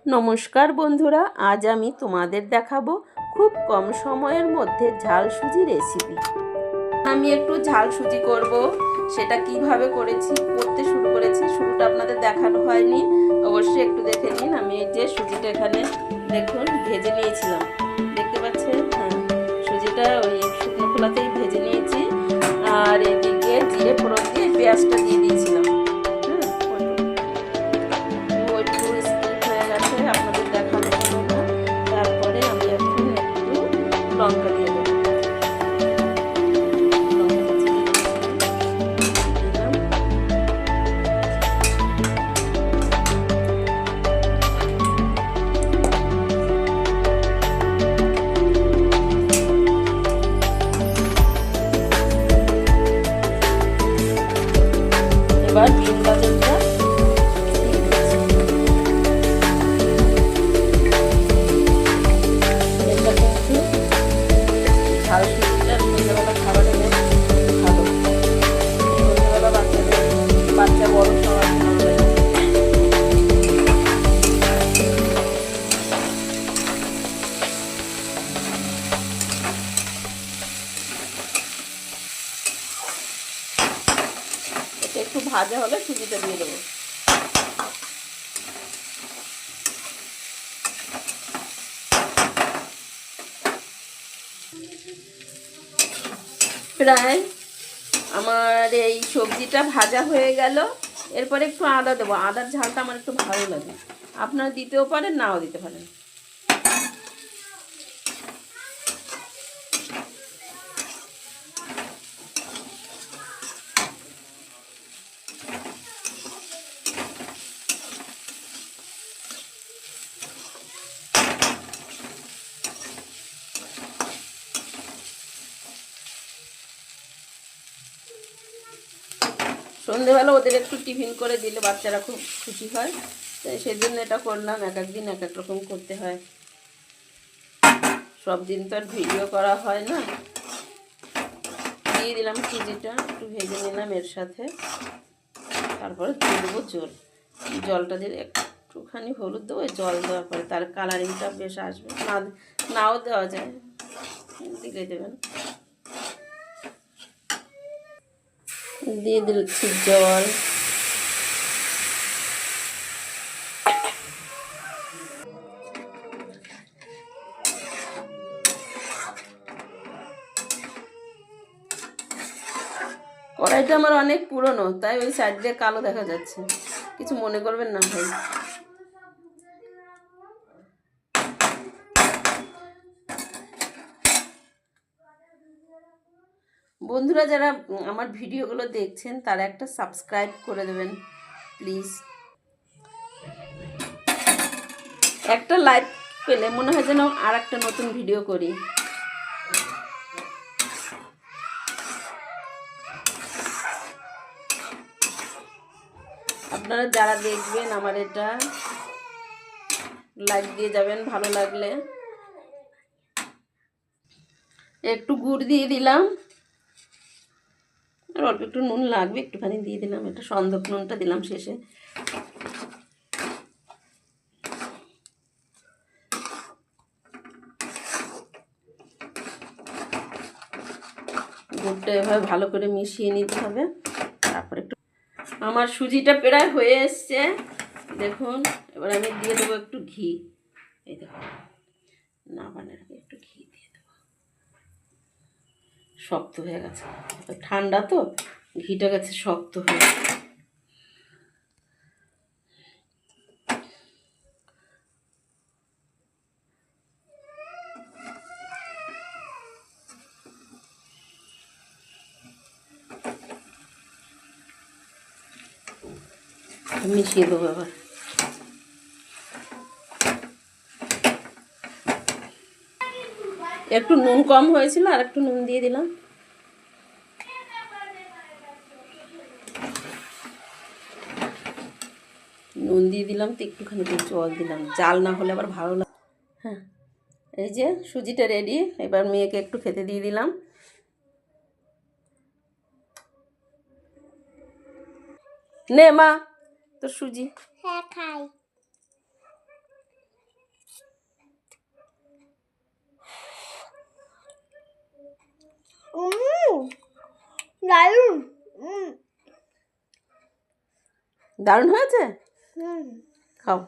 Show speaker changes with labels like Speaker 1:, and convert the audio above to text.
Speaker 1: নমস্কার বন্ধুরা, আজ আমি তোমাদের দেখাবো খুব কম সময়ের মধ্যে ঝাল সুজি রেসিপি। আমি একটু ঝাল সুজি করব, সেটা কিভাবে করতে শুরু করেছি, শুরুটা আপনাদের দেখানো হয়নি, অবশ্যই একটু দেখে নিন। আমি এই যে সুজিটা এখানে দেখুন ভেজে নিয়েছিলাম, দেখতে পাচ্ছেন? হ্যাঁ, সুজিটা ওই শুকনো খোলাতেই ভেজে নিয়েছি। আর এদিকে জিরে ফোড়ন দিয়ে পেঁয়াজটা দিয়ে দিয়েছিলাম। আপনাদের দেখানো হলো না। তারপরে আমি এখন একটু লঙ্কা দিয়ে দেবো, এবার বিন গাজরটা ঝাল সুজিটা সন্ধ্যাবেলা খাবারে বেশ ভালো। সন্ধ্যাবেলা বাচ্চা বড় সবার ভালো লাগে। এটা একটু ভাজা হলে সুজিটা দিয়ে দেবো। প্রায় আমার এই সবজিটা ভাজা হয়ে গেল। এরপরে একটু আদা দেবো, আদার ঝালটা আমার একটু ভালো লাগে, আপনারা দিতেও পারেন নাও দিতে পারেন। সন্ধেবেলা ওদের একটু টিফিন করে দিলে বাচ্চারা খুব খুশি হয়, তাই সেজন্য এটা করলাম। এক এক দিন এক এক রকম করতে হয়, সব দিন তো আর ভিডিও করা হয় না। দিয়ে দিলাম সুজিটা, একটু ভেজে নিলাম এর সাথে। তারপরে দিয়ে দেবো জলটা দিয়ে একটুখানি হলুদ দেবো, জল দেওয়ার পরে তার কালারিংটা বেশ আসবে। নাও দেওয়া যায়, দিলে দেবেন। দিয়ে দিচ্ছি জল। কড়াইটা আমার অনেক পুরনো, তাই ওই সাইড দিয়ে কালো দেখা যাচ্ছে, কিছু মনে করবেন না ভাই। বন্ধুরা যারা আমার ভিডিওগুলো দেখছেন তারা একটা সাবস্ক্রাইব করে দেবেন প্লিজ। একটা লাইক পেলে মনে হয় যেন আর একটা নতুন ভিডিও করি। আপনারা যারা দেখবেন আমার এটা লাইক দিয়ে যাবেন ভালো লাগলে। একটু গুড় দিয়ে দিলাম, আর অল্প একটু নুন লাগবে, একটুখানি দিয়ে দিলাম। এটা সন্দক নুনটা দিলাম শেষে। গুড়টা এভাবে ভালো করে মিশিয়ে নিতে হবে। তারপরে একটু আমার সুজিটা প্রায় হয়ে এসছে দেখুন। এবার আমি দিয়ে দেবো একটু ঘি। এই দেখুন, নামানোর আগে একটু ঘি দিয়ে দেবো। শক্ত হয়ে গেছে, ঠান্ডা তো ঘিটা গেছে শক্ত হয়ে। মিশিয়ে দেবো এবার। একটু নুন কম হয়েছিল, আর একটু নুন দিয়ে দিলাম। নুন দিয়ে দিলাম তো একটুখানি জল দিলাম, জাল না হলে আবার ভালো লাগে। হ্যাঁ, এই যে সুজিটা রেডি। এবার মেয়েকে একটু খেতে দিয়ে দিলাম। নে মা তোর সুজি।
Speaker 2: হ্যাঁ খাই। দারুণ।
Speaker 1: দারুণ হয়েছে, খাও।